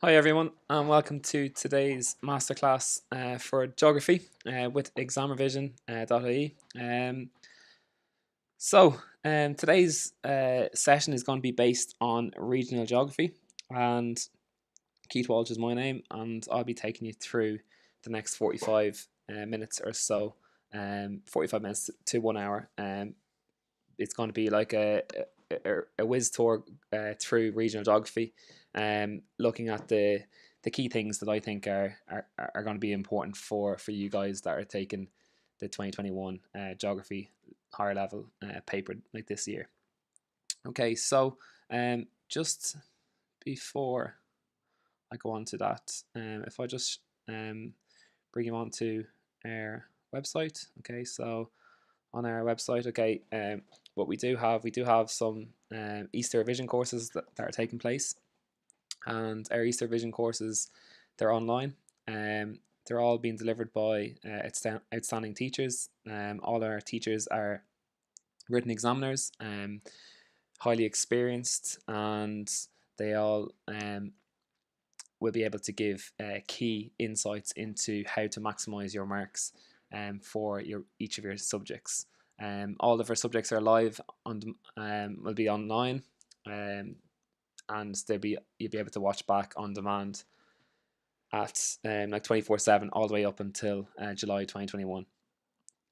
Hi everyone, and welcome to today's masterclass for geography with ExamRevision.ie. Today's session is going to be based on regional geography, and Keith Walsh is my name, and I'll be taking you through the next 45 minutes or so, 45 minutes to 1 hour. It's going to be like a whiz tour through regional geography, looking at the key things that I think are going to be important for you guys that are taking the 2021 geography higher level paper like this year. Okay, so just before I go on to that, if I just bring you on to our website. Okay, so on our website, okay, what we do have some Easter revision courses that are taking place, and our Easter revision courses, they're online. They're all being delivered by outstanding teachers. All our teachers are written examiners, highly experienced, and they all will be able to give key insights into how to maximize your marks for each of your subjects. All of our subjects are live will be online, and you'll be able to watch back on demand at like 24/7 all the way up until July 2021.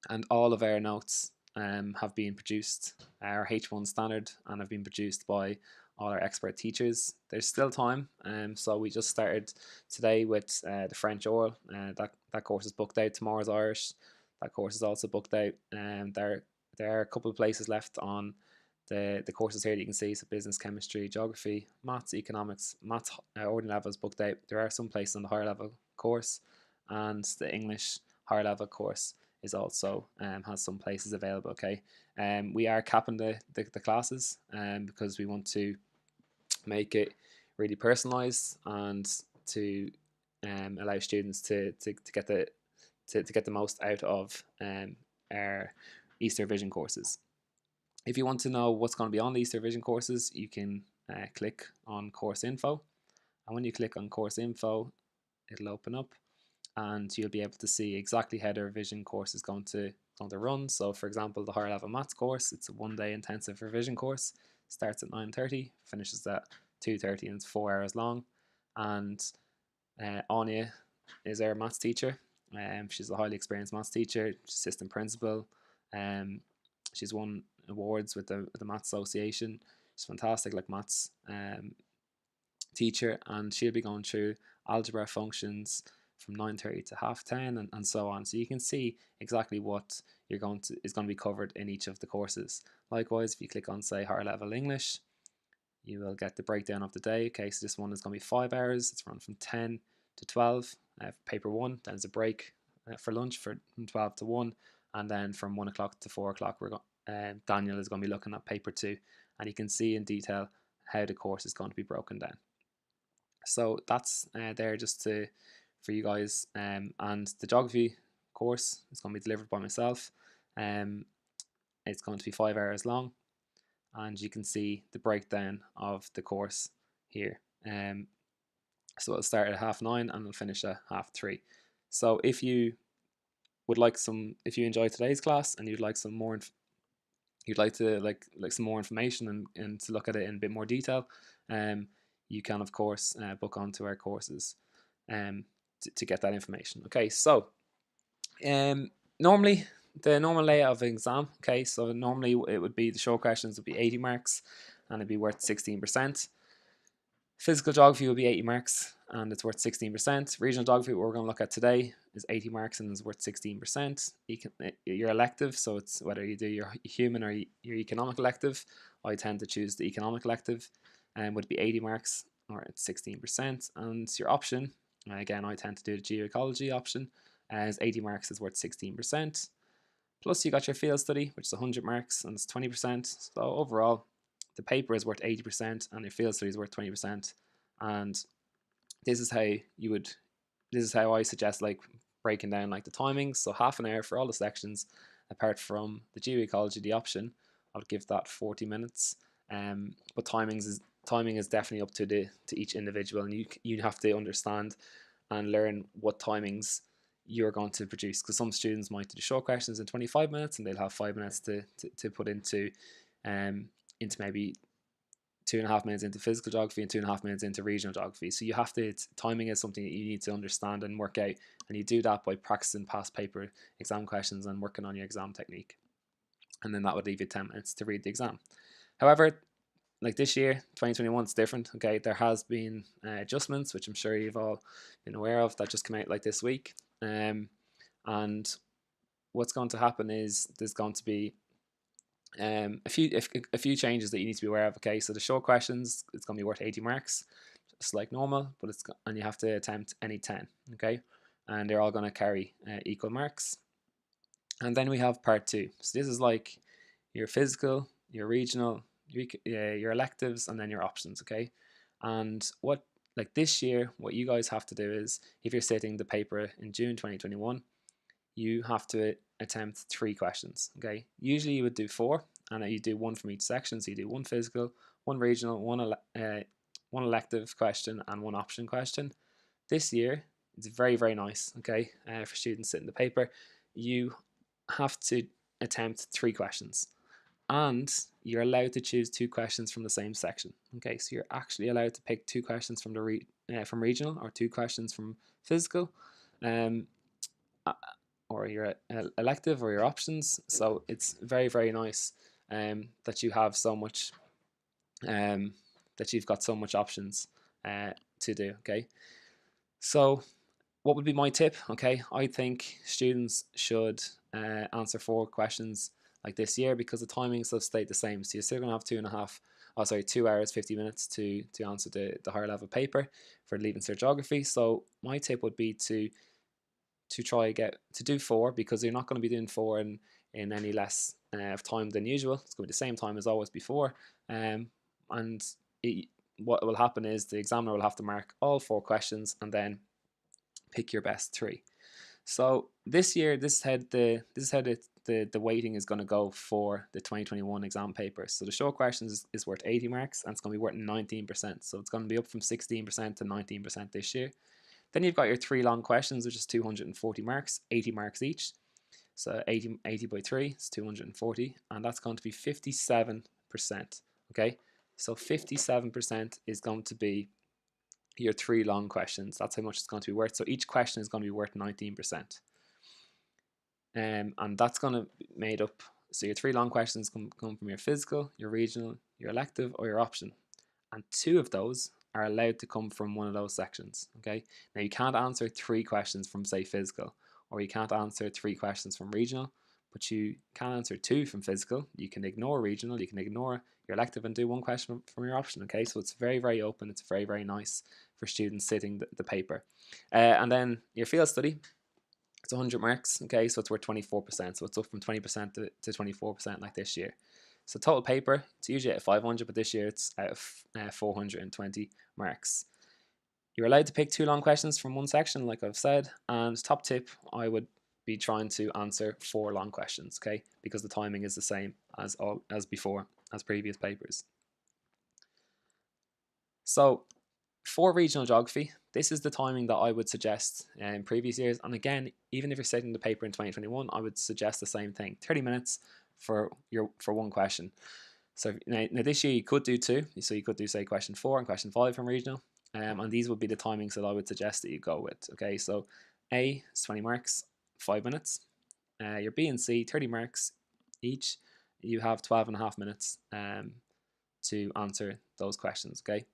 And all of our notes have been produced, our H1 standard, and have been produced by all our expert teachers. There's still time, so we just started today with the French oral. That course is booked out. Tomorrow's Irish. That course is also booked out. There are a couple of places left on the courses here that you can see. So business, chemistry, geography, maths, economics. Maths ordinary level is booked out. There are some places on the higher level course, and the English higher level course is also has some places available. Okay, we are capping the classes because we want to make it really personalized and to allow students to get to get the most out of our Easter Vision courses. If you want to know what's going to be on the Easter Vision courses, you can click on course info, and when you click on course info, it'll open up and you'll be able to see exactly how the revision course is going to run. So for example, the higher level maths course, it's a 1 day intensive revision course, starts at 9:30, finishes at 2:30, and it's 4 hours long. And Anya is our maths teacher. She's a highly experienced maths teacher, assistant principal. She's won awards with the Maths Association. She's fantastic, like maths teacher, and she'll be going through algebra functions from 9:30 to 10:30, and so on. So you can see exactly what is going to be covered in each of the courses. Likewise, if you click on, say, higher level English, you will get the breakdown of the day. Okay, so this one is going to be 5 hours. It's run from 10 to 12 paper 1. Then there's a break for lunch from 12 to 1, and then from 1 o'clock to 4 o'clock Daniel is going to be looking at paper 2, and you can see in detail how the course is going to be broken down. So that's there just for you guys, and the geography course is going to be delivered by myself. It's going to be 5 hours long, and you can see the breakdown of the course here. So it'll start at 9:30 and it'll finish at 3:30. So if you if you enjoyed today's class and you'd like some more, you'd like to like some more information and to look at it in a bit more detail, you can of course book onto our courses to get that information. Okay, so normally the normal layout of an exam. Okay, so normally it would be the short questions would be 80 marks and it'd be worth 16%. Physical geography will be 80 marks and it's worth 16%. Regional geography, what we're going to look at today, is 80 marks and is worth 16%. Your elective, so it's whether you do your human or your economic elective. I tend to choose the economic elective, and would be 80 marks or it's 16%. And your option, again, I tend to do the geoecology option, as 80 marks is worth 16%. Plus you got your field study, which is 100 marks and it's 20%. So overall, the paper is worth 80% and your field study is worth 20%. And this is how I suggest like breaking down like the timings. So half an hour for all the sections, apart from the geoecology, the option, I'll give that 40 minutes. But timing is definitely up to each individual, and you have to understand and learn what timings you're going to produce, because some students might do short questions in 25 minutes and they'll have 5 minutes to put into maybe 2.5 minutes into physical geography and 2.5 minutes into regional geography. So you have to, timing is something that you need to understand and work out, and you do that by practicing past paper exam questions and working on your exam technique, and then that would leave you 10 minutes to read the exam. However, like this year, 2021, it's different. Okay, there has been adjustments, which I'm sure you've all been aware of, that just came out like this week. And what's going to happen is there's going to be a few changes that you need to be aware of. Okay, so the short questions, it's going to be worth 80 marks, just like normal, but and you have to attempt any 10. Okay, and they're all going to carry equal marks. And then we have part 2. So this is like your physical, your regional, your electives, and then your options. Okay, and what, like this year, what you guys have to do is, if you're sitting the paper in June 2021, you have to attempt 3 questions. Okay, usually you would do 4, and you do 1 from each section. So you do 1 physical, 1 regional, 1 elective question, and 1 option question. This year, it's very, very nice. Okay, for students sitting the paper, you have to attempt 3 questions, and you're allowed to choose 2 questions from the same section. Okay, so you're actually allowed to pick 2 questions from from regional, or 2 questions from physical, or your elective, or your options. So it's very, very nice that you have so much, that you've got so much options to do. Okay, so what would be my tip? Okay, I think students should answer 4 questions like this year, because the timings have stayed the same. So you're still going to have 2 hours 50 minutes to answer the higher level paper for Leaving Cert Geography. So my tip would be to try to do 4, because you're not going to be doing 4 in any less of time than usual. It's going to be the same time as always before, and what will happen is the examiner will have to mark all 4 questions and then pick your best 3. So this year, this is how the weighting is going to go for the 2021 exam papers. So the short questions is worth 80 marks, and it's going to be worth 19%. So it's going to be up from 16% to 19% this year. Then you've got your 3 long questions, which is 240 marks, 80 marks each. So 80 by 3 is 240, and that's going to be 57%. Okay, so 57% is going to be your 3 long questions. That's how much it's going to be worth. So each question is going to be worth 19%. And that's going to be made up. So your 3 long questions come from your physical, your regional, your elective, or your option. And 2 of those are allowed to come from one of those sections. Okay, now you can't answer 3 questions from, say, physical, or you can't answer 3 questions from regional, but you can answer 2 from physical. You can ignore regional, you can ignore your elective, and do 1 question from your option. Okay, so it's very, very open. It's very, very nice for students sitting the paper. And then your field study, it's 100 marks. Okay, so it's worth 24%. So it's up from 20% to 24% like this year. So total paper, it's usually at 500, but this year it's out of 420 marks. You're allowed to pick 2 long questions from one section, like I've said. And top tip, I would be trying to answer 4 long questions, okay? Because the timing is the same as previous papers. So for regional geography, this is the timing that I would suggest in previous years. And again, even if you're setting the paper in 2021, I would suggest the same thing: 30 minutes for 1 question. So now this year you could do 2. So you could do, say, question 4 and question 5 from regional. And these would be the timings that I would suggest that you go with. Okay, so A is 20 marks, 5 minutes. Your B and C, 30 marks each. You have 12.5 minutes to answer those questions. Okay,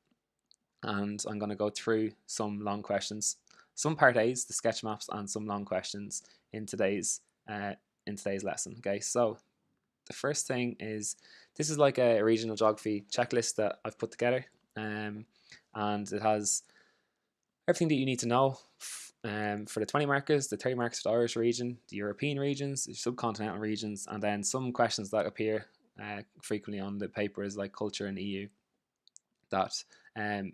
and I'm going to go through some long questions, some part A's, the sketch maps, and some long questions in today's lesson. Okay, so the first thing is, this is like a regional geography checklist that I've put together, and it has everything that you need to know for the 20 markers, the 30 markers for the Irish region, the European regions, the Sub-Continental regions, and then some questions that appear frequently on the papers, like culture and EU, that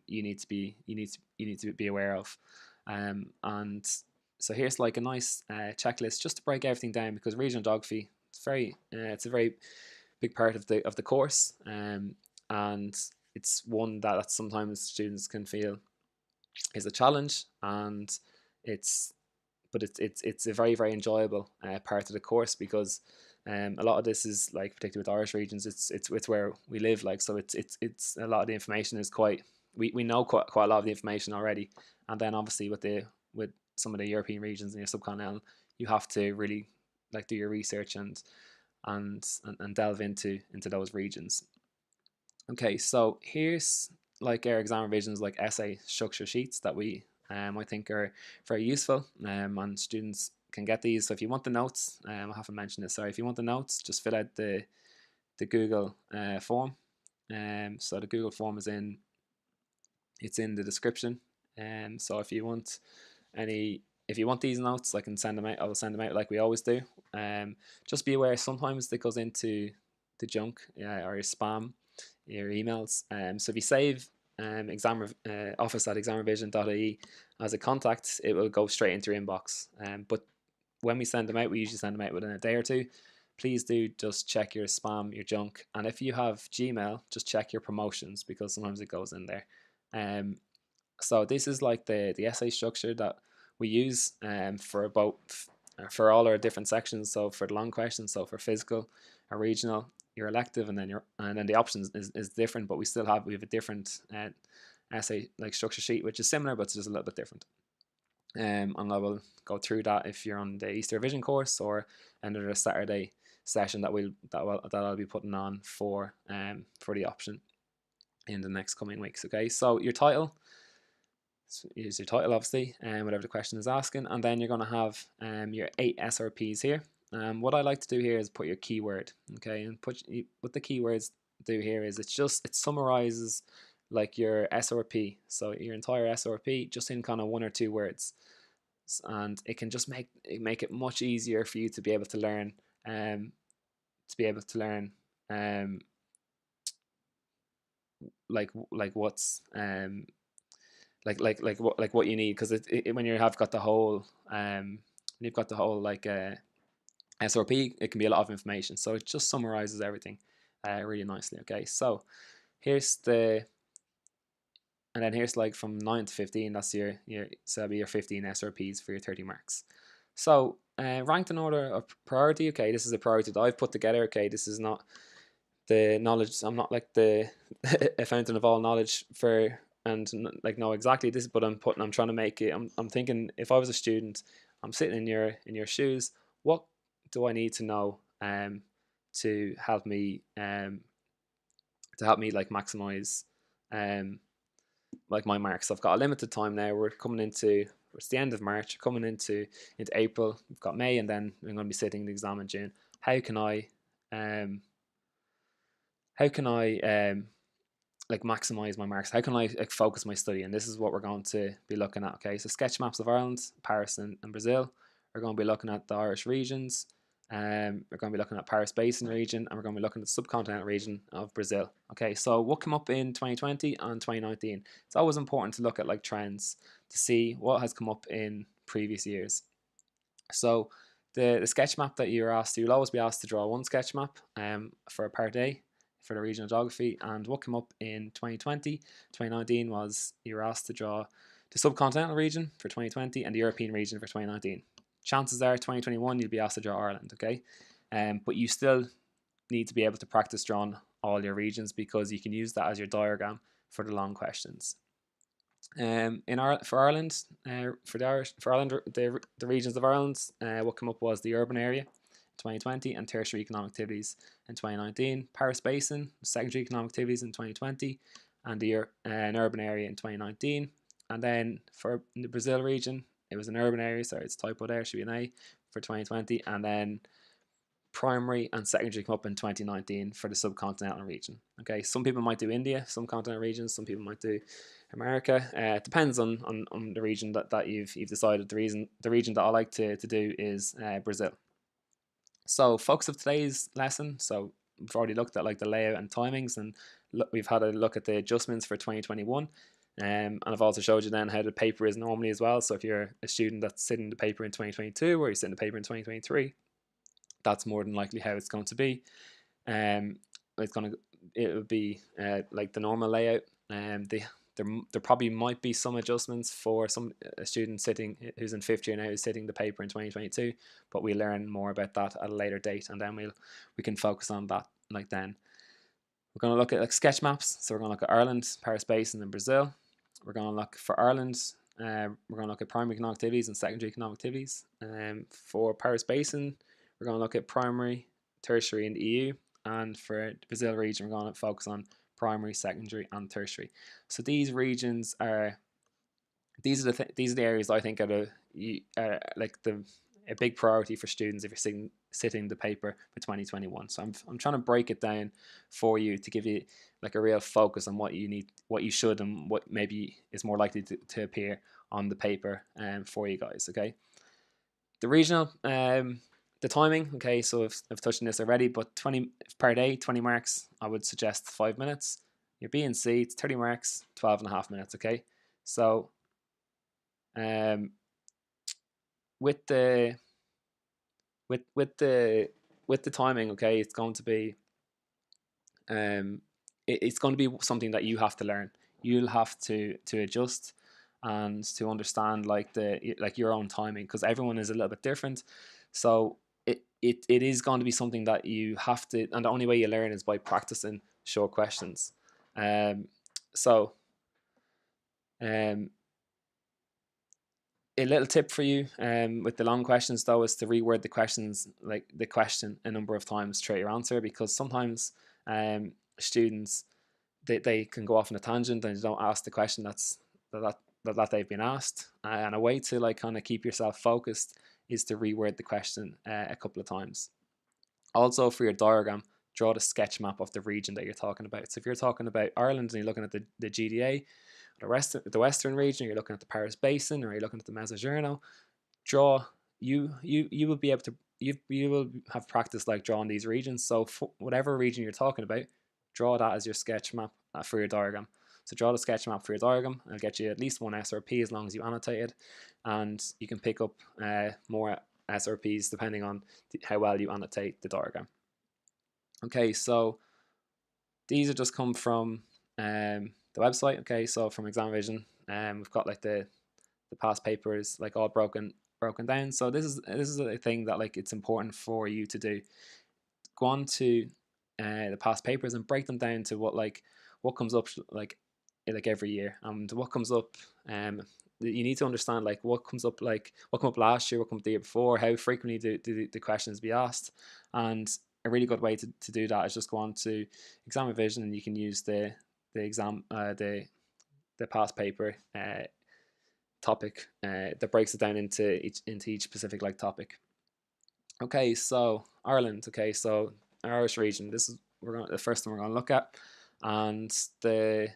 you need to be aware of. And so here's like a nice checklist just to break everything down, because regional geography, it's a very big part of the course, and it's one that sometimes students can feel is a challenge, and it's it's a very very enjoyable part of the course, because a lot of this is like, particularly with Irish regions, it's where we live, like, so it's a lot of the information is quite, we know quite a lot of the information already, and then obviously with some of the European regions and your subcontinental, you have to really like do your research and delve into those regions. Okay, so here's like our exam revisions, like essay structure sheets that we I think are very useful, and students can get these. So if you want the notes, I haven't mentioned this, sorry, if you want the notes, just fill out the Google form. So the Google form is it's in the description. So if you want these notes, I can send them out. I will send them out like we always do. Just be aware, sometimes it goes into the junk or your spam, your emails. So if you save office at examrevision.ie as a contact, it will go straight into your inbox. But when we send them out, we usually send them out within a day or two. Please do just check your spam, your junk, and if you have Gmail, just check your promotions, because sometimes it goes in there. So this is like the essay structure that we use for all our different sections. So for the long questions, so for physical, or regional, your elective, and then the options is different, but we have a different essay like structure sheet, which is similar but it's just a little bit different. And I will go through that if you're on the Easter Revision course, or another Saturday session that I'll be putting on for the option in the next coming weeks. Okay, so your title is your title, obviously, and whatever the question is asking, and then you're going to have your 8 SRPs here. What I like to do here is put your keyword. Okay, and what the keywords do here is it summarizes like your SRP, so your entire SRP, just in kind of 1 or 2 words, and it can just make it much easier for you to be able to learn like what's like what you need, because when you have got the whole you've got the whole like SRP, it can be a lot of information, so it just summarizes everything really nicely. Okay, so here's and then here's like from 9 to 15, that's your so that'll be your 15 SRPs for your 30 marks. So ranked in order of priority. Okay, this is a priority that I've put together. Okay, this is not the knowledge, I'm not like the a fountain of all knowledge for and like know exactly this, but I'm trying to make it, I'm thinking, if I was a student, I'm sitting in your shoes, what do I need to know to help me like maximize like my marks. I've got a limited time now. It's the end of March, coming into April. We've got May, and then I'm going to be sitting the exam in June. How can I like maximize my marks? How can I like focus my study? And this is what we're going to be looking at. Okay, so sketch maps of Ireland, Paris, and Brazil. We're going to be looking at the Irish regions. We're going to be looking at Paris Basin region, and we're going to be looking at the subcontinental region of Brazil. Okay, so what came up in 2020 and 2019? It's always important to look at like trends to see what has come up in previous years. So the sketch map that you'll always be asked to draw one sketch map for a part A for the regional geography, and what came up in 2020, 2019 was you were asked to draw the subcontinental region for 2020 and the European region for 2019. Chances are 2021 you'll be asked to draw Ireland, okay? But you still need to be able to practice drawing all your regions, because you can use that as your diagram for the long questions. For Ireland, the regions of Ireland, what came up was the urban area in 2020 and tertiary economic activities in 2019. Paris Basin, secondary economic activities in 2020, and an urban area in 2019. And then for the Brazil region, it was an urban area, sorry, it's a typo there, should be an A, for 2020, and then primary and secondary come up in 2019 for the subcontinental region. Okay, some people might do India, some continental regions, some people might do America. It depends on the region that you've decided. The region that I like to do is Brazil. So focus of today's lesson. So we've already looked at like the layout and timings, and we've had a look at the adjustments for 2021. And I've also showed you then how the paper is normally as well. So if you're a student that's sitting the paper in 2022, or you're sitting the paper in 2023, that's more than likely how it's going to be. It's going to it would be like the normal layout. There probably might be some adjustments for a student who's in 5th year now who's sitting the paper in 2022, but we learn more about that at a later date, and then we can focus on that like then. We're going to look at like sketch maps. So we're going to look at Ireland, Paris Basin, and Brazil. We're going to look for Ireland. We're going to look at primary economic activities and secondary economic activities. For Paris Basin, we're going to look at primary, tertiary, and EU. And for the Brazil region, we're going to focus on primary, secondary, and tertiary. So these regions are these are the areas I think are a big priority for students if you're sitting the paper for 2021. So I'm trying to break it down for you to give you like a real focus on what you need, what you should, and what maybe is more likely to appear on the paper for you guys. Okay, the regional the timing. Okay, so I've touched on this already, but 20 part A, 20 marks. I would suggest 5 minutes. Your B and C, it's 30 marks, 12.5 minutes. Okay, so with the with the timing, okay, it's going to be it's going to be something that you have to learn. You'll have to adjust and to understand like your own timing, because everyone is a little bit different. So it is going to be something that you have to, and the only way you learn is by practicing short questions. So a little tip for you with the long questions though is to reword the questions, like the question a number of times throughout your answer, because sometimes students they can go off on a tangent and they don't ask the question that they've been asked. And a way to like kind of keep yourself focused is to reword the question a couple of times. Also, for your diagram, draw the sketch map of the region that you're talking about. So if you're talking about Ireland and you're looking at the GDA, the western region, you're looking at the Paris Basin, or you're looking at the Mezzogiorno, you will be able to, you will have practice like drawing these regions. So for whatever region you're talking about, draw that as your sketch map for your diagram. So draw the sketch map for your diagram. It'll get you at least one SRP as long as you annotate it, and you can pick up more SRPs depending on how well you annotate the diagram. Okay, so these are just come from the website. Okay, so from ExamRevision, we've got like the past papers like all broken down. So this is a thing that like it's important for you to do. Go on to the past papers and break them down to what comes up like every year, and what comes up. You need to understand like what come up last year, what came up the year before, how frequently do the questions be asked. And a really good way to do that is just go on to ExamRevision, and you can use the past paper topic that breaks it down into each specific like topic. Okay, so Ireland. Okay, so our Irish region. This is the first thing we're going to look at, and the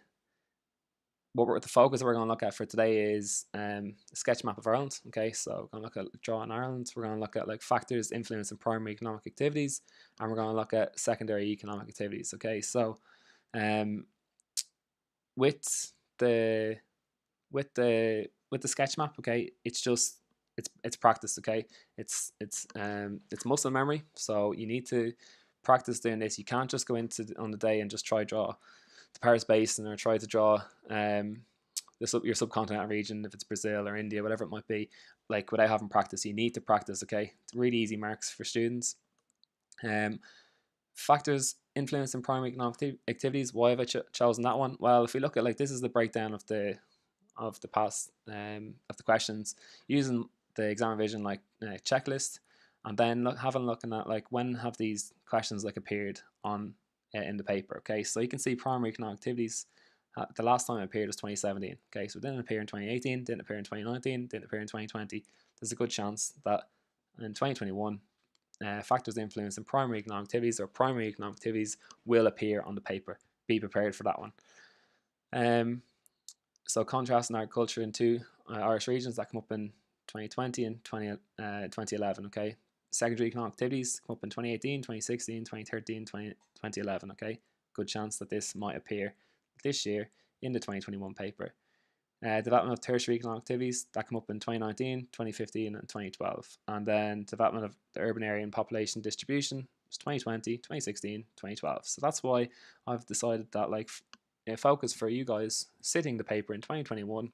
focus that we're going to look at for today is a sketch map of Ireland. Okay, so we're going to look at drawing Ireland. We're going to look at like factors influencing primary economic activities, and we're going to look at secondary economic activities. Okay, so with the sketch map, okay, it's practice. Okay, it's muscle memory, so you need to practice doing this. You can't just go into on the day and just try draw the Paris Basin, or try to draw your subcontinental region, if it's Brazil or India, whatever it might be, like without having practice. You need to practice. Okay, it's really easy marks for students. Factors influencing primary economic activities. Why have I chosen that one? Well, if we look at like this is the breakdown of the past of the questions using the ExamRevision like checklist, and then looking at like when have these questions like appeared on in the paper. Okay, so you can see primary economic activities. The last time it appeared was 2017. Okay, so it didn't appear in 2018, didn't appear in 2019, didn't appear in 2020. There's a good chance that in 2021, factors influencing primary economic activities or primary economic activities will appear on the paper. Be prepared for that one. So contrast in agriculture in two Irish regions that come up in 2020 and 2011. Okay, secondary economic activities come up in 2018, 2016, 2013, 2011. Okay, good chance that this might appear this year in the 2021 paper. Development of tertiary economic activities that come up in 2019, 2015, and 2012. And then development of the urban area and population distribution, It's 2020, 2016, 2012. So that's why I've decided that like a focus for you guys sitting the paper in 2021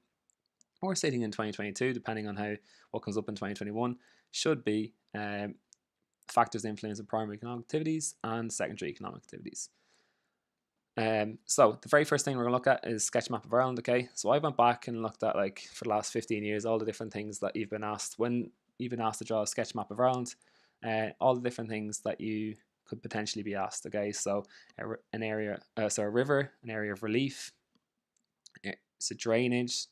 or sitting in 2022, depending on how what comes up in 2021, should be factors influencing primary economic activities and secondary economic activities. So the very first thing we're going to look at is sketch map of Ireland. Okay, so I went back and looked at, like, for the last 15 years, all the different things that you've been asked when you've been asked to draw a sketch map of Ireland, all the different things that you could potentially be asked. Okay, so an area, so a river, an area of relief, it's a drainage,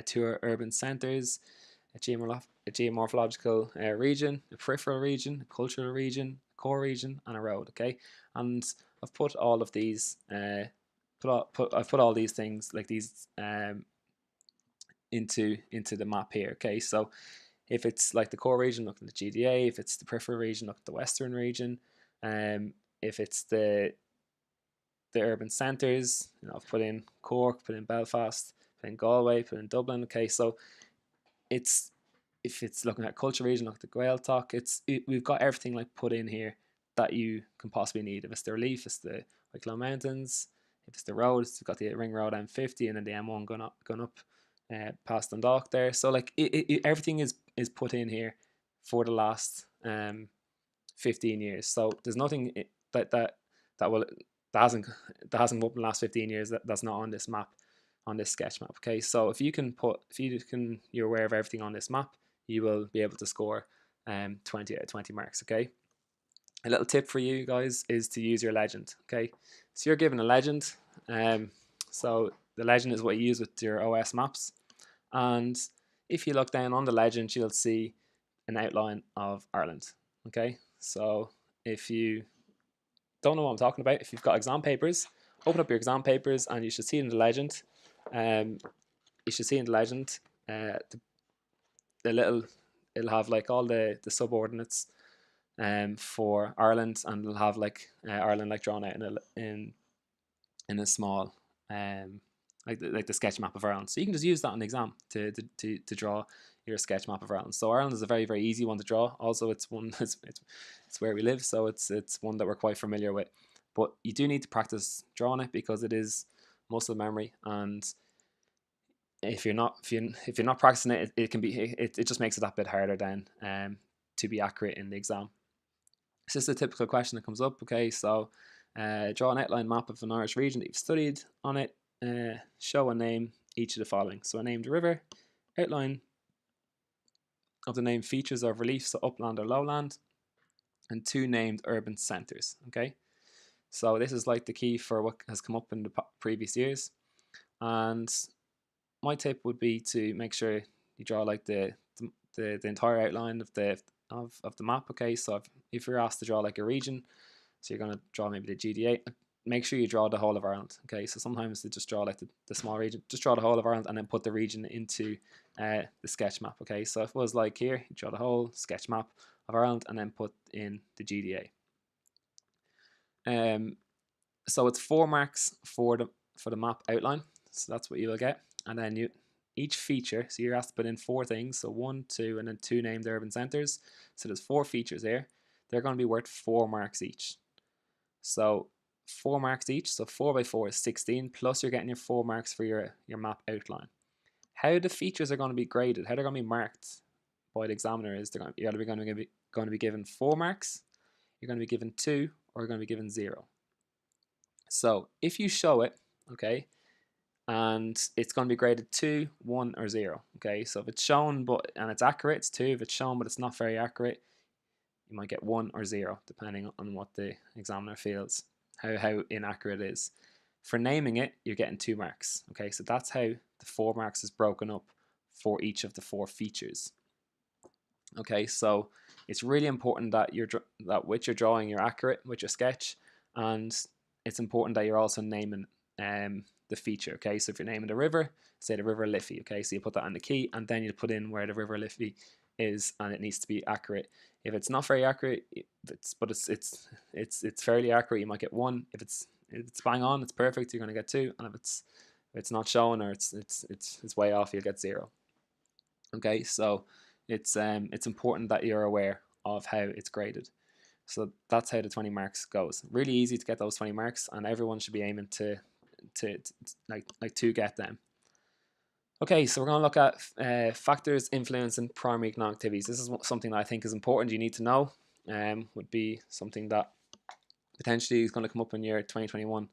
two urban centres, a geomorphological region, a peripheral region, a cultural region, a core region, and a road. Okay, and I've put all of these, I've put all these things like these into the map here. Okay, so if it's like the core region, look at the GDA. If it's the peripheral region, look at the western region. If it's the urban centres, I've put in Cork, put in Belfast, put in Galway, put in Dublin. Okay, so it's, if it's looking at culture region, look at the Gaeltacht. We've got everything like put in here that you can possibly need. If it's the relief, it's the Wicklow Mountains. If it's the road, it's got the Ring Road M50 and then the M1 going up past Dundalk there. So like everything is put in here for the last 15 years. So there's nothing that hasn't come up in the last 15 years that's not on this map, on this sketch map. Okay, so if you're aware of everything on this map, you will be able to score 20 out of 20 marks. Okay, a little tip for you guys is to use your legend. Okay, so you're given a legend, so the legend is what you use with your OS maps, and if you look down on the legend, you'll see an outline of Ireland. Okay, so if you don't know what I'm talking about, if you've got exam papers, open up your exam papers and you should see in the legend, it'll have like all the subordinates for Ireland, and it'll have like Ireland like drawn out in a small like the sketch map of Ireland. So you can just use that in the exam to draw your sketch map of Ireland. So Ireland is a very, very easy one to draw. Also, it's one it's where we live, so it's one that we're quite familiar with. But you do need to practice drawing it because it is muscle memory, and if you're not practicing it, it just makes it that bit harder then to be accurate in the exam. This is a typical question that comes up. Okay, so draw an outline map of an Irish region that you've studied. On it, show and name each of the following. So I named a river, outline of the named features of relief, so upland or lowland, and two named urban centres. Okay, so this is like the key for what has come up in the previous years, and my tip would be to make sure you draw like the entire outline of the map. Okay, so if you're asked to draw like a region, so you're going to draw maybe the GDA, make sure you draw the whole of Ireland. Okay, so sometimes they just draw like the small region, just draw the whole of Ireland and then put the region into the sketch map. Okay, so if it was like here, you draw the whole sketch map of Ireland and then put in the GDA. So it's 4 marks for the map outline, so that's what you will get, and then each feature, so you're asked to put in 4 things, so 1, 2, and then 2 named urban centres. So there's 4 features there. They're going to be worth 4 marks each. So 4 marks each, so 4 by 4 is 16, plus you're getting your 4 marks for your map outline. How the features are going to be graded, how they're going to be marked by the examiner is you're either going to be given 4 marks, you're going to be given 2, or you're going to be given 0. So if you show it, okay, and it's going to be graded 2, 1, or 0. Okay, so if it's shown and it's accurate, it's 2. If it's shown but it's not very accurate, you might get 1 or 0, depending on what the examiner feels, how inaccurate it is. For naming it, you're getting 2 marks. Okay, so that's how the 4 marks is broken up for each of the 4 features. Okay, so it's really important that with your drawing you're accurate with your sketch, and it's important that you're also naming the feature. Okay, so if you're naming the river, say the River Liffey. Okay, so you put that on the key, and then you put in where the River Liffey is, and it needs to be accurate. If it's not very accurate, it's fairly accurate, you might get 1. If it's bang on, it's perfect, you're going to get 2, and if it's not shown or it's way off, you'll get 0. Okay, so it's important that you're aware of how it's graded. So that's how the 20 marks goes. Really easy to get those 20 marks, and everyone should be aiming to get them. Okay, so we're going to look at factors influencing primary economic activities. This is something that I think is important. You need to know. Would be something that potentially is going to come up in your 2021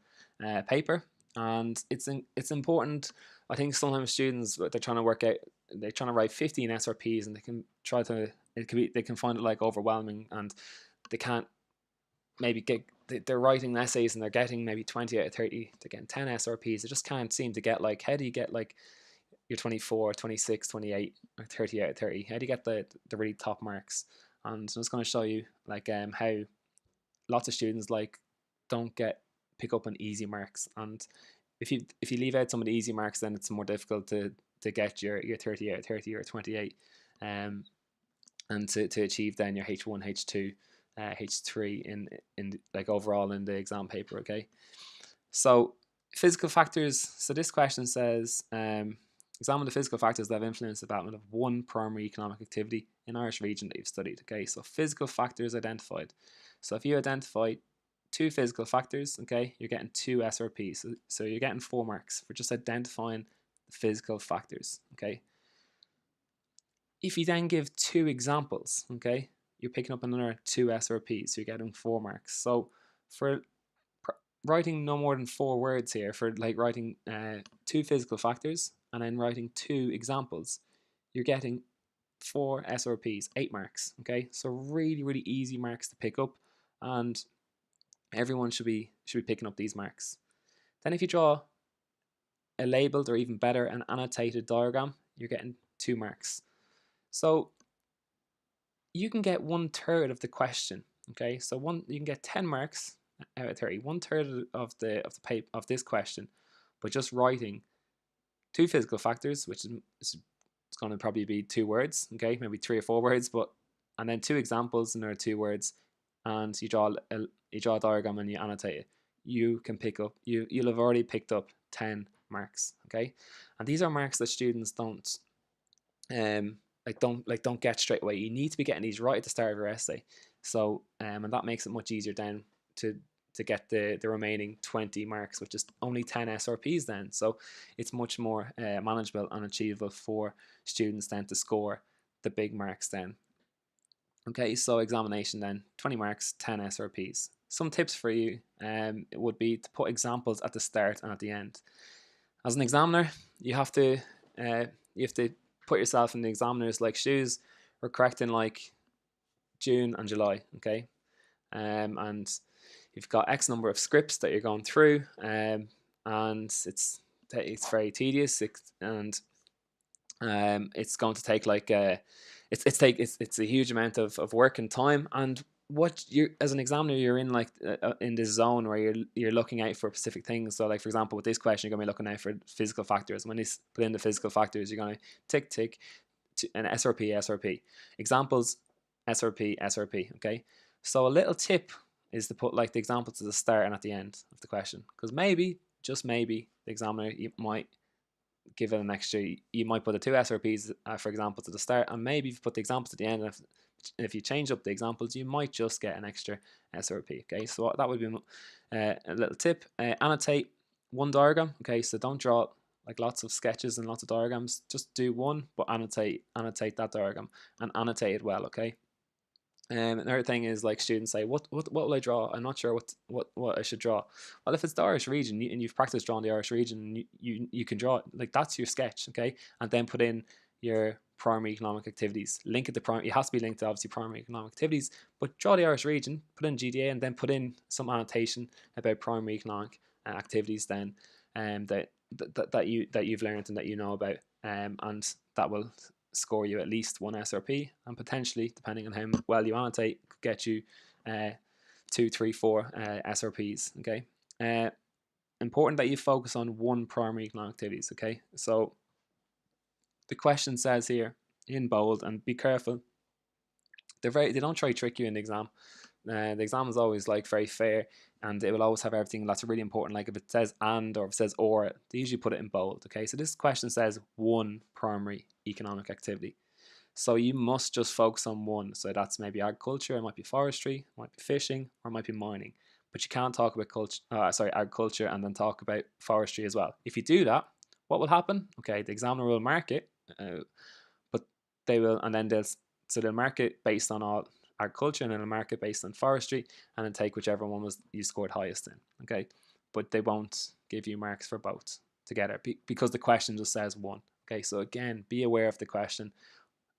paper, and it's important. I think sometimes students, they're trying to work out, they're trying to write 15 SRPs, and they can try to, they can find it like overwhelming, and they can't maybe get, they're writing essays and they're getting maybe 20 out of 30, they're getting 10 SRPs. They just can't seem to get, like, how do you get like your 24, 26, 28, or 30 out of 30? How do you get the really top marks? And I'm just going to show you like how lots of students like don't pick up on easy marks, and if you leave out some of the easy marks, then it's more difficult to get your 30 out of 30 or 28, and to achieve then your H1, H2, H3 in like overall in the exam paper. Okay, so physical factors. So this question says, examine the physical factors that have influenced the development of one primary economic activity in Irish region that you've studied. Okay, so physical factors identified. So if you identify 2 physical factors, okay, you're getting 2 SRPs. So you're getting 4 marks for just identifying the physical factors. Okay. If you then give 2 examples, okay, you're picking up another 2 SRPs. So you're getting 4 marks. So for writing no more than 4 words here, for like writing 2 physical factors and then writing 2 examples, you're getting 4 SRPs, 8 marks. Okay, so really, really easy marks to pick up, and everyone should be picking up these marks. Then if you draw a labeled, or even better, an annotated diagram, you're getting 2 marks. So you can get 1/3 of the question. Okay, so you can get 10 marks out of 30, 1/3 of the paper of this question, by just writing 2 physical factors, which is it's going to probably be 2 words. Okay, maybe 3 or 4 words, and then 2 examples, and there are 2 words, and you draw a diagram and you annotate it. You can pick up, you'll have already picked up 10 marks. Okay, and these are marks that students don't don't get straight away. You need to be getting these right at the start of your essay. So and that makes it much easier then to get the remaining 20 marks, which is only 10 SRPs then. So it's much more manageable and achievable for students then to score the big marks then. Okay, so examination then, 20 marks, 10 SRPs. Some tips for you it would be to put examples at the start and at the end. As an examiner, you have to put yourself in the examiner's like shoes. We're correcting like June and July, okay, and you've got X number of scripts that you're going through, and it's very tedious, and it's going to take like it's a huge amount of work and time. And what you, as an examiner, you're in like in this zone where you're looking out for specific things. So like, for example, with this question, you're going to be looking out for physical factors. When you put in the physical factors, you're going to tick an SRP examples, SRP. Okay, so a little tip is to put like the examples at the start and at the end of the question, because maybe, just maybe, the examiner, you might give it an extra, you might put the 2 SRPs for example to the start, and maybe if you put the examples at the end, and if you change up the examples, you might just get an extra SRP. Okay, so that would be a little tip. Annotate 1 diagram. Okay, so don't draw like lots of sketches and lots of diagrams, just do 1, but annotate that diagram, and annotate it well. Okay. Another thing is, like, students say, what will I draw? I'm not sure what I should draw. Well, if it's the Irish region, and you've practiced drawing the Irish region, you can draw it. Like, that's your sketch. Okay, and then put in your primary economic activities. Link it to primary. It has to be linked to obviously primary economic activities, but draw the Irish region, put in GDA, and then put in some annotation about primary economic activities then, that you've learned and that you know about, and that will score you at least 1 SRP, and potentially, depending on how well you annotate, could get you 2, 3, 4 SRPs. Okay, important that you focus on 1 primary economic activities. Okay, so the question says here in bold, and be careful, they don't try to trick you in the exam. The exam is always like very fair, and it will always have everything that's really important. Like if it says and, or if it says or, they usually put it in bold. Okay, so this question says 1 primary economic activity. So you must just focus on one. So that's maybe agriculture, it might be forestry, it might be fishing, or it might be mining. But you can't talk about agriculture and then talk about forestry as well. If you do that, what will happen? Okay, the examiner will mark it, but they will, and then they'll mark it based on all agriculture, and then they'll mark it based on forestry, and then take whichever one was you scored highest in. Okay, but they won't give you marks for both together because the question just says one. Okay, so again, be aware of the question,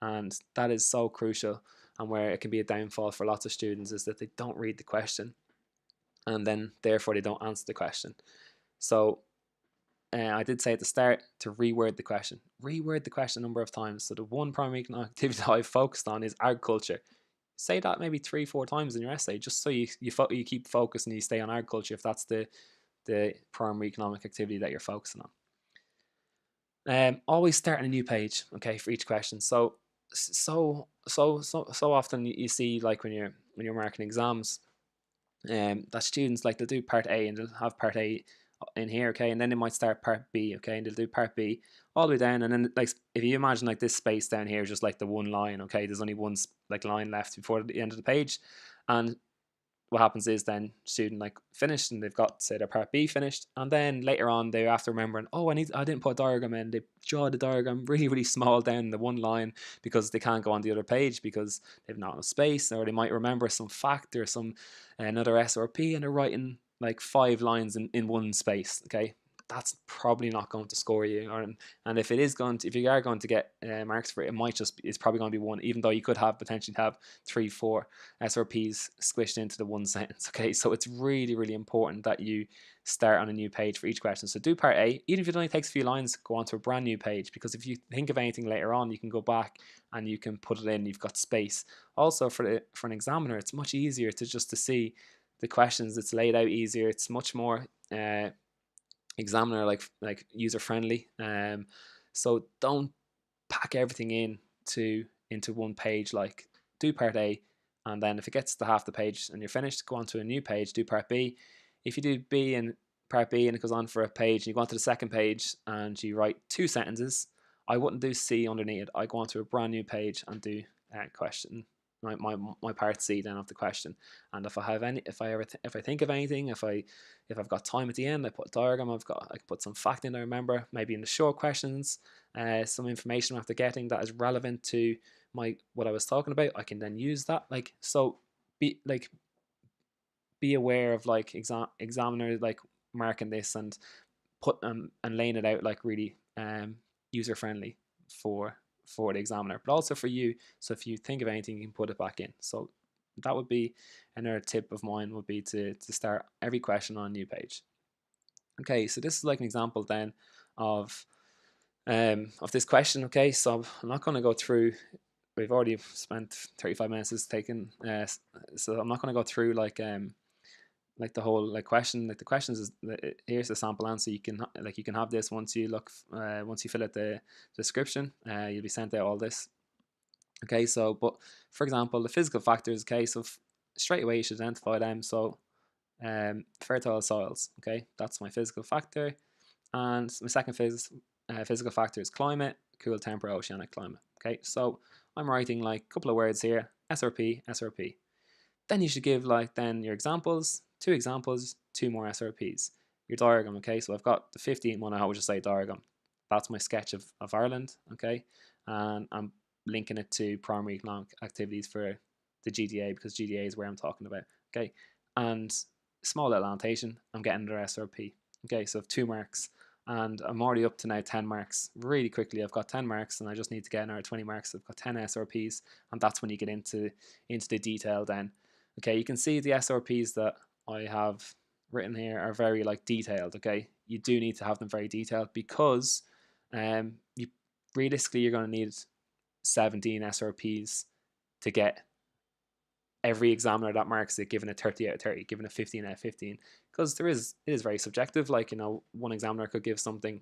and that is so crucial. And where it can be a downfall for lots of students is that they don't read the question, and then therefore they don't answer the question. So I did say at the start to reword the question. Reword the question a number of times. So the one primary economic activity that I've focused on is agriculture. Say that maybe 3-4 times in your essay, just so you keep focused and you stay on agriculture if that's the primary economic activity that you're focusing on. Always start on a new page, okay, for each question. So often you see, like when you're marking exams, that students, like, they'll do part A and they'll have part A in here, okay, and then they might start part B, okay, and they'll do part B all the way down, and then, like, if you imagine like this space down here is just like the one line, okay, there's only one like line left before the end of the page, and what happens is then student, like, finished and they've got, say, their part B finished, and then later on they have to remembering, oh, I didn't put a diagram in. They draw the diagram really, really small down the one line because they can't go on the other page because they've not enough space, or they might remember some fact or some another SRP and they're writing like 5 lines in one space. Okay, that's probably not going to score you, and if you are going to get marks for it, it's probably going to be 1, even though you could potentially have 3-4 SRPs squished into the one sentence. Okay, so it's really, really important that you start on a new page for each question. So do part A, even if it only takes a few lines, go on to a brand new page, because if you think of anything later on, you can go back and you can put it in. You've got space. Also, for an examiner, it's much easier to see the questions. It's laid out easier. It's much more examiner like user friendly. So don't pack everything into one page. Like, do part A, and then if it gets to half the page and you're finished, go on to a new page, do part B. If you do part B and it goes on for a page and you go on to the second page and you write 2 sentences, I wouldn't do C underneath it. I go on to a brand new page and do question my part C then of the question. And if I think of anything, if I've got time at the end, I put a diagram. I can put some fact in I remember, maybe in the short questions, some information after getting that is relevant to what I was talking about. I can then use that. Be aware of, like, examiner, like, marking this and laying it out, like, really user friendly for the examiner, but also for you. So if you think of anything, you can put it back in. So that would be another tip of mine, would be to start every question on a new page. Okay, so this is like an example then of this question. Okay, so I'm not going to go through. We've already spent 35 minutes taking, so I'm not going to go through like the whole question. Like, the questions is, here's the sample answer. You can have this once you fill out the description. You'll be sent out all this. Okay, so, but for example, the physical factors. Okay, so straight away you should identify them. So fertile soils. Okay, that's my physical factor, and my second physical factor is climate, cool temperate oceanic climate. Okay, so I'm writing like a couple of words here: SRP, SRP. Then you should give, like, then your examples, 2 examples, 2 more SRPs. Your diagram, okay, so I've got the 15 one, I would just say diagram. That's my sketch of Ireland, okay, and I'm linking it to primary economic activities for the GDA, because GDA is where I'm talking about, okay, and small little annotation, I'm getting their SRP, okay, so I have 2 marks, and I'm already up to now 10 marks. Really quickly, I've got 10 marks, and I just need to get another 20 marks. I've got 10 SRPs, and that's when you get into the detail then. Okay, you can see the SRPs that I have written here are very, like, detailed. Okay, you do need to have them very detailed, because you realistically you're going to need 17 SRPs to get every examiner that marks it given a 30 out of 30, given a 15 out of 15, because it is very subjective. Like, one examiner could give something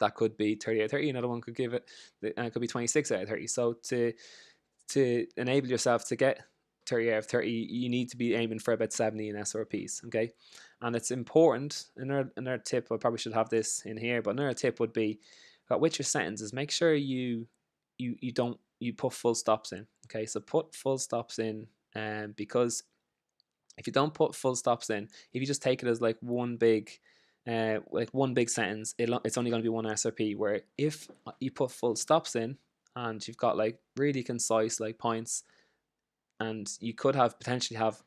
that could be 30 out of 30, another one could give it could be 26 out of 30. So to enable yourself to get 30 out of 30, you need to be aiming for about 70 in SRPs. Okay, and it's important. Another tip, I probably should have this in here, but another tip would be that with your sentences, make sure you don't you put full stops in. Okay, so put full stops in, because if you don't put full stops in, if you just take it as like one big sentence, it's only going to be one SRP. Where if you put full stops in and you've got like really concise like points, and you could have potentially have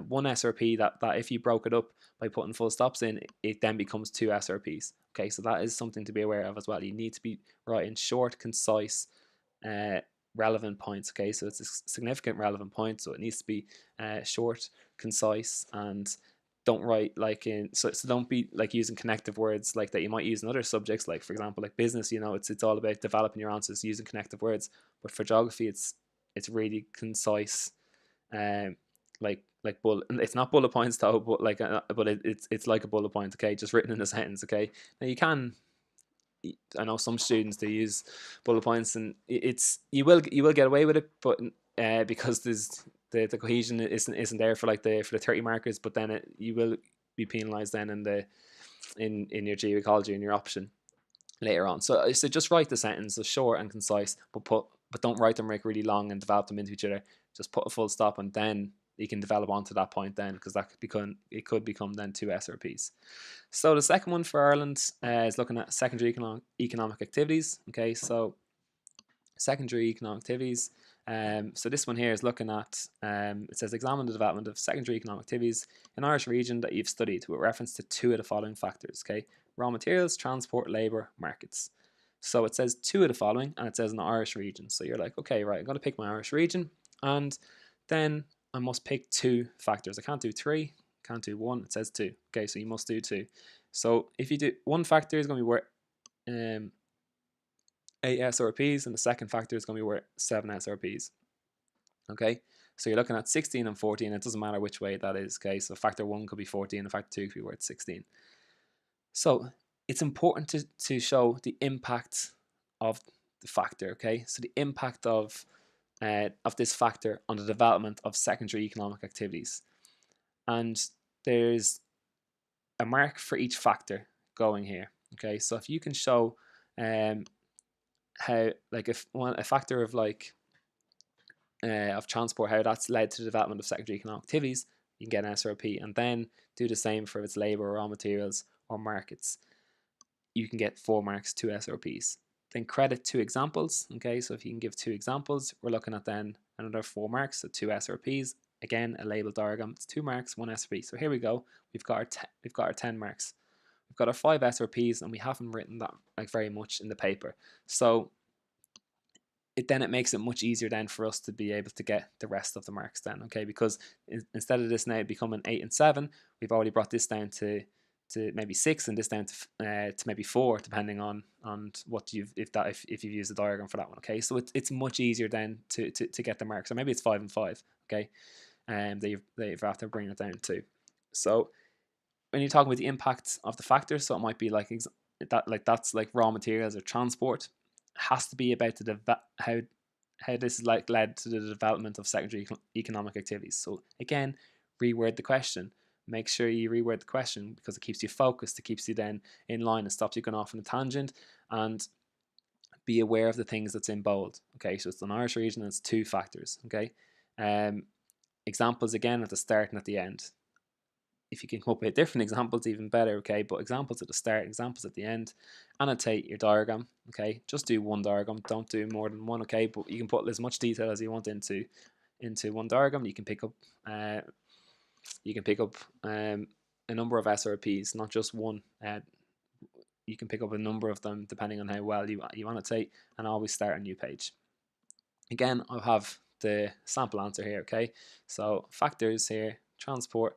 one SRP that if you broke it up by putting full stops in, it then becomes two SRPs. Okay, so that is something to be aware of as well. You need to be writing short, concise, relevant points. Okay, so it's a significant relevant point, so it needs to be short, concise, and don't write like so don't be like using connective words like that you might use in other subjects, like for example like business. It's all about developing your answers using connective words, but for geography it's really concise, like bullet. It's not bullet points though, but it's like a bullet point. Okay, just written in a sentence. Okay, now I know some students, they use bullet points, and you will get away with it, but because there's the cohesion isn't there for the 30 markers, but then you will be penalised then in your geoecology and your option later on. So just write the sentences short and concise, but don't write them like really long and develop them into each other. Just put a full stop, and then you can develop onto that point then, because it could become then two SRPs. So the second one for Ireland is looking at secondary economic activities. Okay, so secondary economic activities. So this one here is looking at, it says examine the development of secondary economic activities in Irish region that you've studied with reference to two of the following factors. Okay, raw materials, transport, labour, markets. So it says two of the following, and it says in the Irish region. So you're like, okay, right, I'm going to pick my Irish region, and then I must pick two factors. I can't do three, can't do one. It says two. Okay, so you must do two. So if you do one factor is going to be worth 8 SRPs, and the second factor is going to be worth 7 SRPs. Okay, so you're looking at 16 and 14. It doesn't matter which way that is. Okay, so factor 1 could be 14, and factor 2 could be worth 16. So it's important to show the impact of the factor. Okay, so the impact of this factor on the development of secondary economic activities, and there's a mark for each factor going here. Okay, so if you can show how, like, if a factor of of transport, how that's led to the development of secondary economic activities, you can get an SRP, and then do the same for its labour, raw materials, or markets. You can get 4 marks, 2 SRPs. Then credit 2 examples. Okay, so if you can give 2 examples, we're looking at then another 4 marks, so 2 SRPs. Again, a label diagram. It's 2 marks, 1 SRP. So here we go. We've got our 10 marks. We've got our 5 SRPs, and we haven't written that like very much in the paper. So it makes it much easier then for us to be able to get the rest of the marks then. Okay, because instead of this now becoming 8 and 7, we've already brought this down to maybe 6, and this down to maybe 4, depending on what if you've used the diagram for that one. Okay, so it's much easier then to get the marks, or maybe it's 5 and 5. Okay, they've after bringing it down to. So when you're talking about the impact of the factors, so it might be like that's like raw materials or transport, has to be about how this is like led to the development of secondary economic activities. So again, reword the question. Make sure you reword the question, because it keeps you focused, it keeps you then in line, and stops you going off on a tangent. And be aware of the things that's in bold. Okay, so it's an Irish region, and it's 2 factors. Okay, examples again at the start and at the end. If you can come up with different examples, even better. Okay, but examples at the start, examples at the end. Annotate your diagram. Okay, just do one diagram, don't do more than one. Okay, but you can put as much detail as you want into one diagram. You can pick up a number of SRPs, not just one. You can pick up a number of them depending on how well you annotate, and always start a new page. Again, I'll have the sample answer here. Okay, so factors here: transport,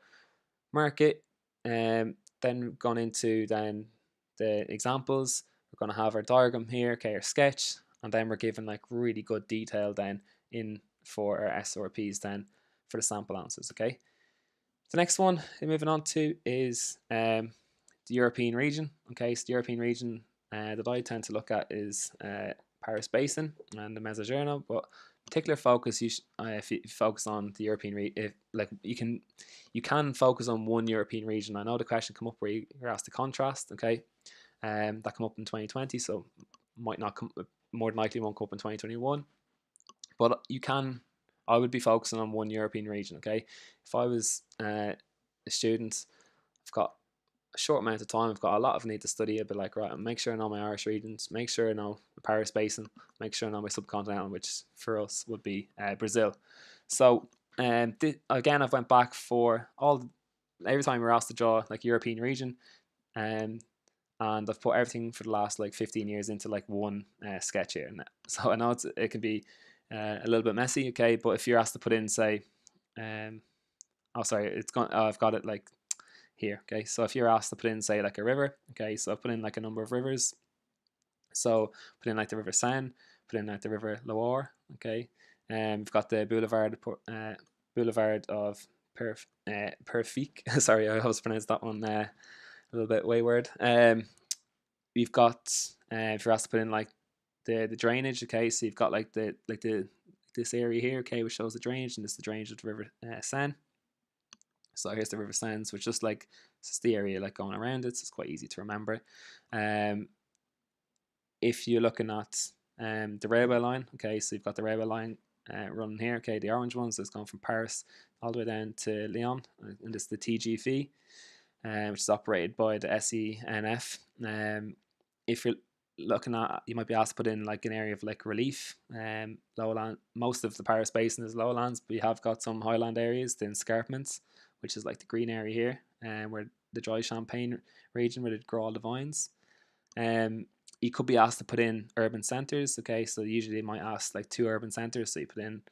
market, then gone into then the examples. We're going to have our diagram here, okay, our sketch, and then we're given like really good detail then in for our SRPs then for the sample answers. Okay, the next one we're moving on to is the European region. Okay, so the European region that I tend to look at is Paris Basin and the Mezzogiorno, but particular focus if you focus on the European region, you can focus on one European region. I know the question come up where you're asked to contrast. Okay, that come up in 2020, so might not come, more than likely won't come up in 2021. But I would be focusing on one European region. Okay, if I was a student, I've got a short amount of time, I've got a lot of need to study. I'd be like, right, make sure I know my Irish regions, make sure I know the Paris Basin, make sure I know my Sub-Continental, which for us would be Brazil. So again, I've went back for every time we're asked to draw like European region, and I've put everything for the last like 15 years into like one sketch here. And so I know it can be a little bit messy, okay, but if you're asked to put in, say, oh sorry, I've got it like here, okay. So if you're asked to put in, say, like a river, okay, so I've put in like a number of rivers. So put in like the River Seine, put in like the River Loire, okay. We've got the Boulevard of Perfique. Sorry, I always pronounce that one a little bit wayward. We've got if you're asked to put in like the drainage, okay, so you've got like this area here, okay, which shows the drainage, and this is the drainage of the River Seine. So here's the River Seine, which just like this is the area like going around it, so it's quite easy to remember. If you're looking at the railway line, okay, so you've got the railway line running here, okay, the orange ones that's going from Paris all the way down to Lyon, and this is the TGV, which is operated by the SENF. If you're looking at, you might be asked to put in like an area of like relief. Lowland, most of the Paris Basin is lowlands, but you have got some highland areas, the escarpments, which is like the green area here, where the dry Champagne region where they grow all the vines. You could be asked to put in urban centres, okay, so usually they might ask like 2 urban centres, so you put in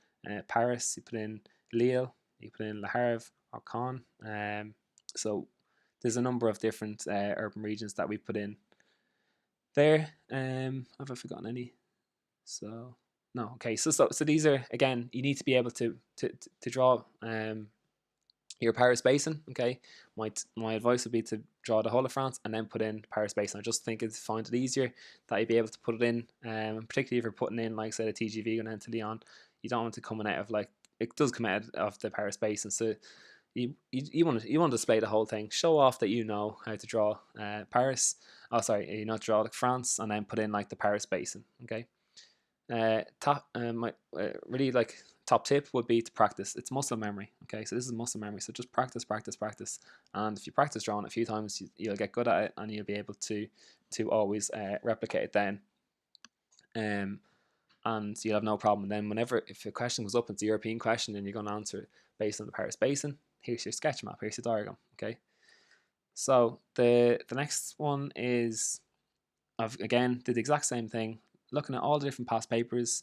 Paris, you put in Lille, you put in Le Havre or Caen. So there's a number of different urban regions that we put in there. Have I forgotten any? So no, okay, so these are, again, you need to be able to draw your Paris Basin, okay. My advice would be to draw the whole of France and then put in Paris Basin. I just think it's find it easier that you'd be able to put it in, particularly if you're putting in like say the TGV going into Lyon. You don't want it coming out of like, it does come out of the Paris Basin, so you want to display the whole thing, show off that you know how to draw Paris. Oh sorry, you know, draw like France, and then put in like the Paris Basin, okay. Really like top tip would be to practice. It's muscle memory, okay, so this is muscle memory, so just practice, and if you practice drawing a few times, you'll get good at it, and you'll be able to always replicate it then, and you'll have no problem. And then whenever, if a question comes up, it's a European question and you're going to answer it based on the Paris Basin, here's your sketch map, here's your diagram, okay. So the next one is, I've again did the exact same thing, looking at all the different past papers,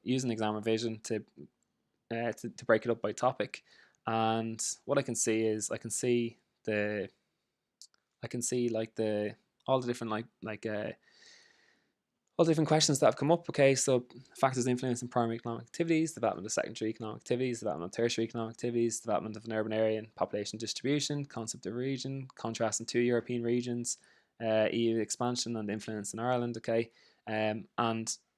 using ExamRevision to break it up by topic. And what I can see is I can see like all the different all the different questions that have come up. Okay, so factors influencing primary economic activities, development of secondary economic activities, development of tertiary economic activities, development of an urban area and population distribution, concept of region, contrasting 2 European regions, EU expansion and influence in Ireland. Okay, and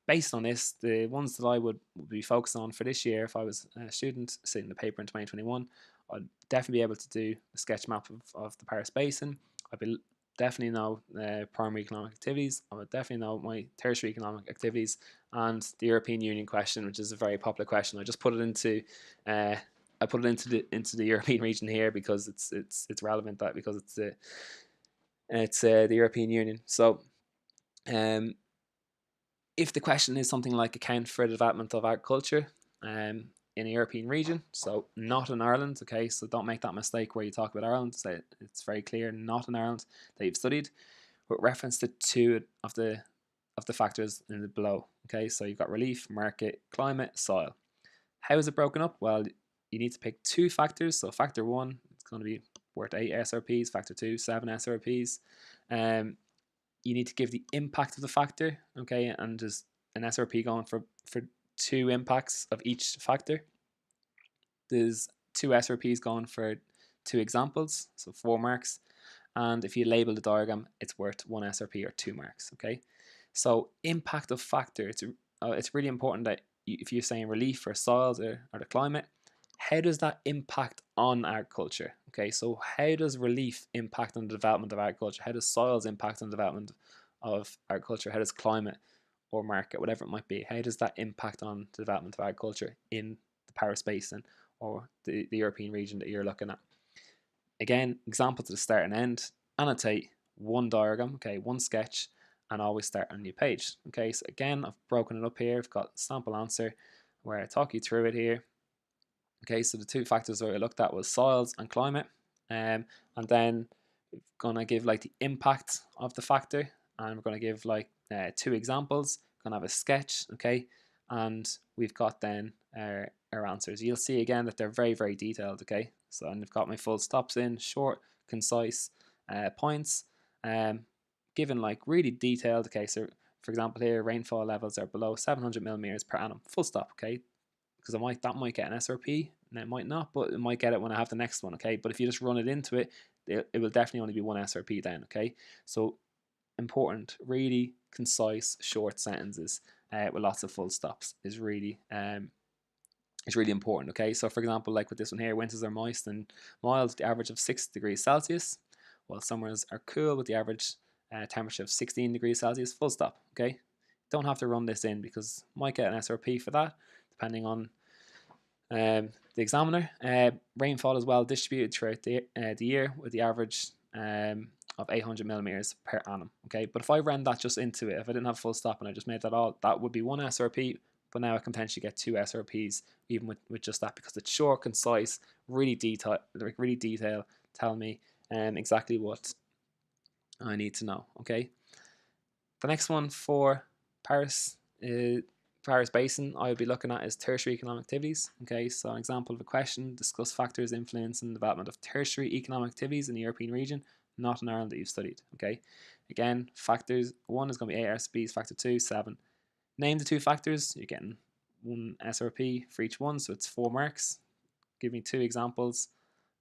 based on this, the ones that I would be focused on for this year, if I was a student sitting the paper in 2021, I'd definitely be able to do a sketch map of the Paris Basin. I'd be definitely know primary economic activities. I would definitely know my tertiary economic activities, and the European Union question, which is a very popular question. I just put it into the European region here because it's relevant, that because it's the European Union. So if the question is something like account for the development of agriculture in a European region, so not in Ireland, okay, so don't make that mistake where you talk about Ireland. So it's very clear, not in Ireland, that you've studied, with reference to 2 of the factors in the below. Okay, so you've got relief, market, climate, soil. How is it broken up? Well, you need to pick 2 factors. So factor 1, it's going to be worth 8 SRPs. Factor 2, 7 SRPs. You need to give the impact of the factor, okay, and just an SRP going for 2 impacts of each factor. There's 2 SRPs going for 2 examples, so 4 marks. And if you label the diagram, it's worth 1 SRP or 2 marks, okay. So impact of factor, it's really important that if you're saying relief or soils or the climate, how does that impact on agriculture? Okay, so how does relief impact on the development of agriculture? How does soils impact on the development of agriculture? How does climate or market, whatever it might be. How does that impact on the development of agriculture in the Paris Basin or the European region that you're looking at? Again, example to the start and end, annotate one diagram, okay, one sketch, and always start on a new page. Okay, so again, I've broken it up here. I've got sample answer where I talk you through it here. Okay, so the two factors that I looked at was soils and climate, and then we're gonna give like the impact of the factor, and we're gonna give like two examples. Gonna have a sketch, okay, and we've got then our answers. You'll see again that they're very detailed, okay. So and I've got my full stops in, short, concise points, given like really detailed. Okay, so for example here, rainfall levels are below 700 millimeters per annum. Full stop, okay, because that might get an SRP, and it might not, but it might get it when I have the next one, okay. But if you just run it into it, it will definitely only be one SRP then, okay. So important, really concise, short sentences with lots of full stops is really important, okay. So for example, like with this one here, winters are moist and mild, the average of 6 degrees Celsius, while summers are cool with the average temperature of 16 degrees Celsius, full stop, okay. Don't have to run this in because might get an SRP for that, depending on the examiner. Rainfall is well distributed throughout the year with the average of 800 millimeters per annum. Okay, but if I ran that just into it, if I didn't have full stop and I just made that all, that would be one SRP. But now I can potentially get two SRPs even with just that, because it's short, concise, really detail, tell me exactly what I need to know. Okay, the next one for Paris Basin I would be looking at is tertiary economic activities. Okay, so an example of a question: discuss factors influencing the development of tertiary economic activities in the European region, not in Ireland, that you've studied. Okay, again, factors 1 is going to be 8 SRPs, factor 2 7. Name the two factors. You're getting one SRP for each one, so it's 4 marks. Give me 2 examples.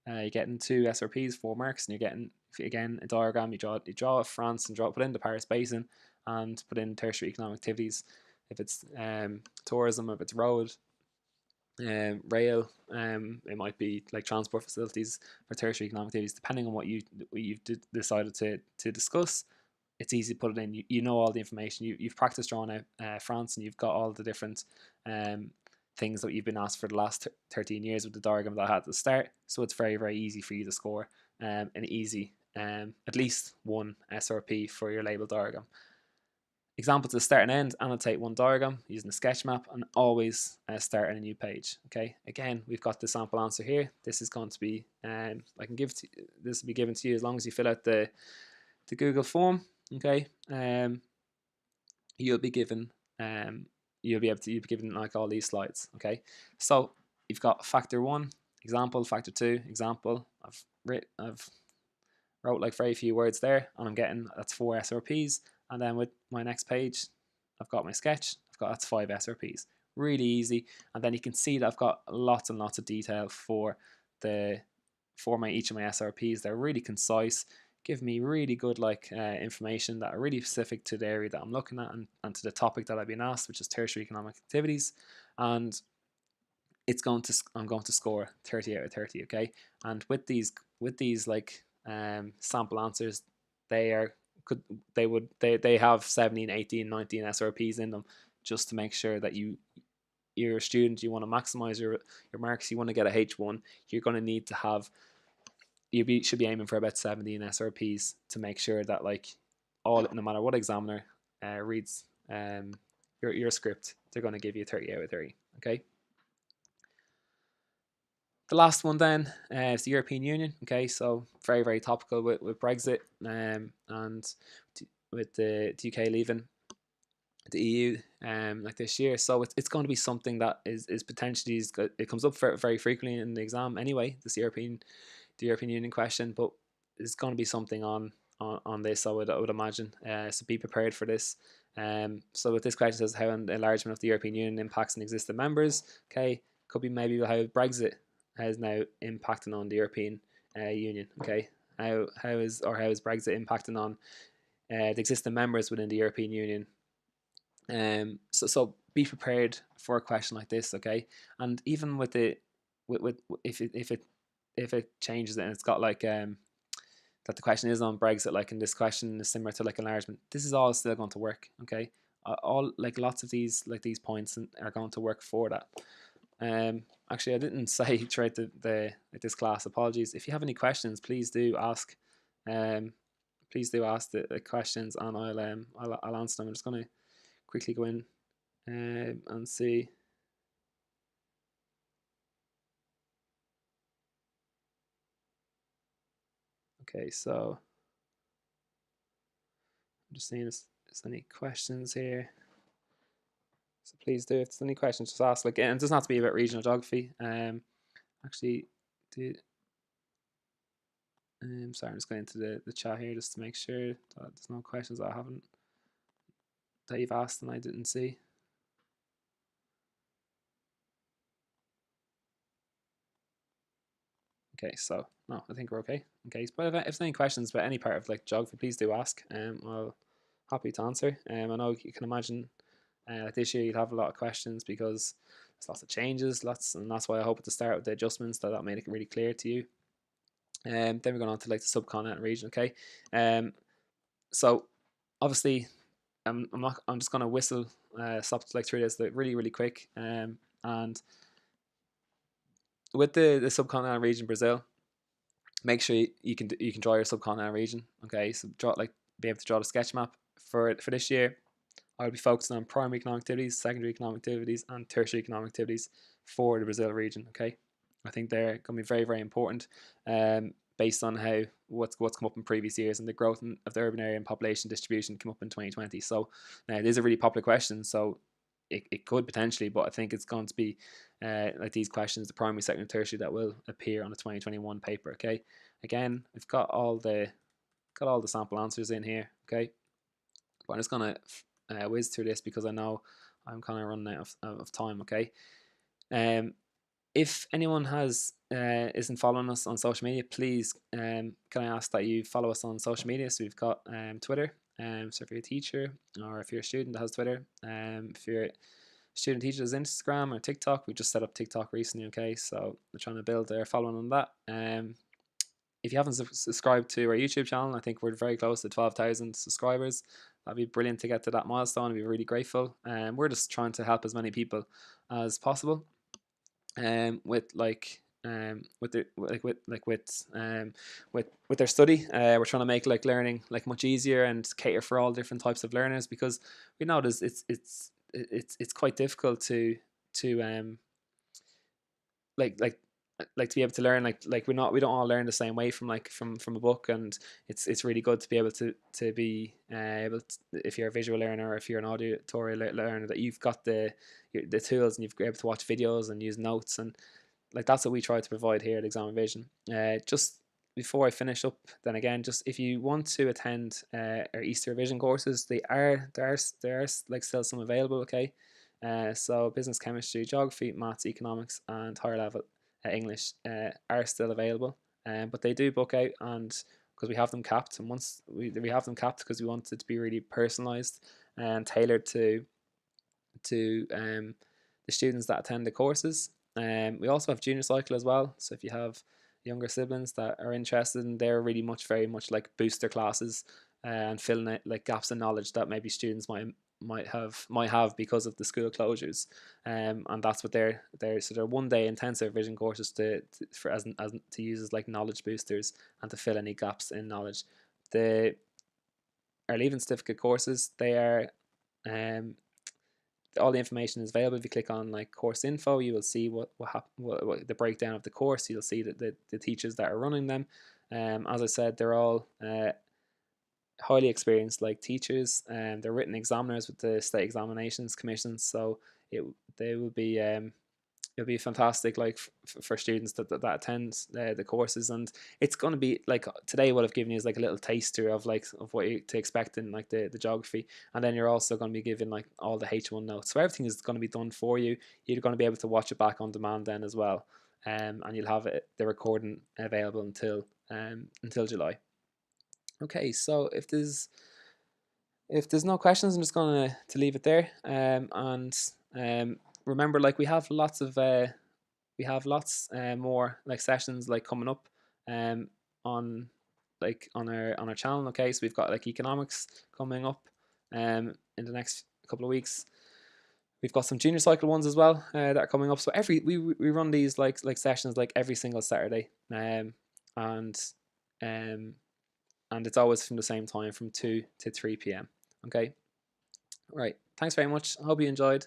You're getting 2 SRPs, 4 marks, and you're getting again a diagram. You draw France and put in the Paris Basin and put in tertiary economic activities. If it's tourism, if it's road, rail, it might be like transport facilities for tertiary economic activities, depending on what you've decided to discuss. It's easy to put it in. You know all the information. You've practiced drawing out France, and you've got all the different things that you've been asked for the last 13 years with the diagram that I had at the start. So it's very easy for you to score an easy at least one SRP for your label diagram. Example to start and end: annotate one diagram using a sketch map, and always start on a new page. Okay, again, we've got the sample answer here. This is going to be this will be given to you as long as you fill out the Google form. Okay, you'll be given you'll be given like all these slides. Okay, so you've got factor 1 example, factor 2 example. I've wrote like very few words there, and I'm getting that's 4 SRPs. And then with my next page, I've got my sketch. That's 5 SRPs. Really easy. And then you can see that I've got lots and lots of detail for each of my SRPs. They're really concise, give me really good information that are really specific to the area that I'm looking at and to the topic that I've been asked, which is tertiary economic activities. And I'm going to score 30 out of 30. Okay, and with these sample answers, they have 17, 18, 19 SRPs in them, just to make sure that you're a student, you want to maximize your marks, you want to get a H1, you're going to need to have, should be aiming for about 17 SRPs to make sure that no matter what examiner reads your script, they're going to give you 30 out of 30. Okay. The last one then is the European Union. Okay, so very topical with Brexit and with the UK leaving the EU like this year. So it's going to be something that is potentially it comes up very frequently in the exam anyway. The European Union question, but it's going to be something on this. I would imagine. So be prepared for this. So with this question, it says how an enlargement of the European Union impacts on existing members. Okay, could be maybe how Brexit has now impacting on the European Union. Okay, how is Brexit impacting on the existing members within the European Union? So be prepared for a question like this. Okay, and even with if it changes and it's got that the question is on Brexit, like in this question is similar to enlargement, this is all still going to work. Okay, all like lots of these points are going to work for that. Actually, I didn't say throughout this class. Apologies. If you have any questions, please do ask. Please do ask the questions, and I'll answer them. I'm just going to quickly go in and see. Okay, so I'm just seeing if there's any questions here. So please do. If there's any questions, just ask. Like, and it doesn't have to be about regional geography. Actually, sorry, I'm just going into the chat here just to make sure that there's no questions that you've asked and I didn't see. Okay, so no, I think we're okay. Okay, but if there's any questions about any part of like geography, please do ask. I'll happy to answer. I know you can imagine this year you'll have a lot of questions because there's lots of changes, and that's why I hope at the start with the adjustments that made it really clear to you. Then we're going on to like the subcontinental region. Okay, so obviously I'm just going to whistle stop like through this really quick. And with the subcontinental region, Brazil, make sure you can draw your subcontinental region. Okay, so be able to draw the sketch map for this year. I'll be focusing on primary economic activities, secondary economic activities, and tertiary economic activities for the Brazil region. Okay, I think they're going to be very important, based on how what's come up in previous years and the growth of the urban area and population distribution came up in 2020. So now it is a really popular question. So it could potentially, but I think it's going to be like these questions, the primary, secondary, tertiary, that will appear on the 2021 paper. Okay, again, I've got all the sample answers in here. Okay, but I'm just gonna whiz through this because I know I'm kind of running out of time. Okay, if anyone isn't following us on social media, please can I ask that you follow us on social media? So we've got Twitter. So if you're a teacher or if you're a student that has Twitter, if you're a student teacher has Instagram or TikTok, we just set up TikTok recently. Okay, so we're trying to build their following on that. If you haven't subscribed to our YouTube channel, I think we're very close to 12,000 subscribers. That'd be brilliant to get to that milestone. I'd be really grateful. We're just trying to help as many people as possible. With their study, we're trying to make like learning like much easier and cater for all different types of learners, because we notice it's quite difficult to like to be able to learn we don't all learn the same way from a book, and it's really good to be able to be able to, if you're a visual learner or if you're an auditory learner, that you've got the tools and you've been able to watch videos and use notes, and like that's what we try to provide here at ExamRevision. Just before I finish up, then again, just if you want to attend our Easter revision courses, there are like still some available. Okay, so business, chemistry, geography, maths, economics, and higher level English are still available, but they do book out, and because we have them capped, and once we have them capped because we want it to be really personalized and tailored to the students that attend the courses. We also have junior cycle as well, so if you have younger siblings that are interested, and they're really very much like booster classes and filling out like gaps in knowledge that maybe students might have because of the school closures, and that's what they're 1 day intensive revision courses to use as like knowledge boosters and to fill any gaps in knowledge. Our leaving certificate courses, they are all the information is available. If you click on like course info, you will see what the breakdown of the course. You'll see that the teachers that are running them, as I said, they're all highly experienced like teachers, and they're written examiners with the state examinations commissions, so they will be it'll be fantastic like for students that attend the courses. And it's going to be like today what I've given you is like a little taster of what you to expect in like the geography, and then you're also going to be given like all the H1 notes, so everything is going to be done for you. You're going to be able to watch it back on demand then as well, and you'll have the recording available until July. Okay, so if there's no questions, I'm just going to leave it there. And remember, like we have lots more like sessions like coming up on our channel. Okay, so we've got like economics coming up in the next couple of weeks. We've got some junior cycle ones as well that are coming up. So we run these like sessions like every single Saturday, and it's always from the same time, from 2 to 3 p.m. Okay, right. Thanks very much. I hope you enjoyed.